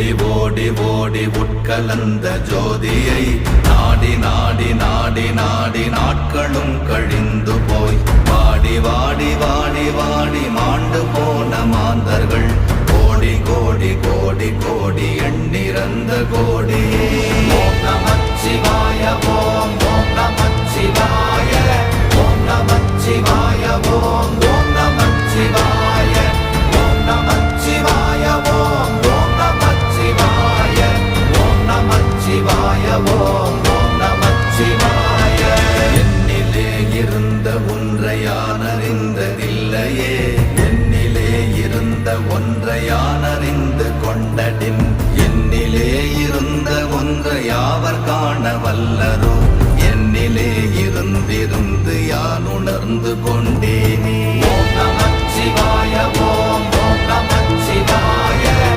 ஓடி ஓடி உட்கலந்த ஜோதியை நாடி நாடி நாடி நாடி நாட்களும் கழிந்து போய் வாடி வாடி வாடி வாடி மாண்டு போன மாந்தர்கள் கோடி கோடி கோடி கோடி எண்ணிறந்த கோடி. ஓம் நமச்சிவாய ஓம் ஓம் நமச்சிவாய ஓம் நமச்சிவாய ஓம் ஓம் நமச்சிவாய ஓம் நமச்சிவாய ஓம் ஓம் நமச்சிவாய ஓம் நமச்சிவாய ஓம் ஓம் நமச்சிவாய. என்னிலே இருந்த ஒன்றை யான் அறிந்ததில்லையே, என்னிலே இருந்த ஒன்றை யான் அறிந்து கொண்டடின், என்னிலே இருந்த ஒன்றை யாவர் காண வல்லரோ, என்னிலே இருந்திருந்து யான் உணர்ந்து கொண்டேன்.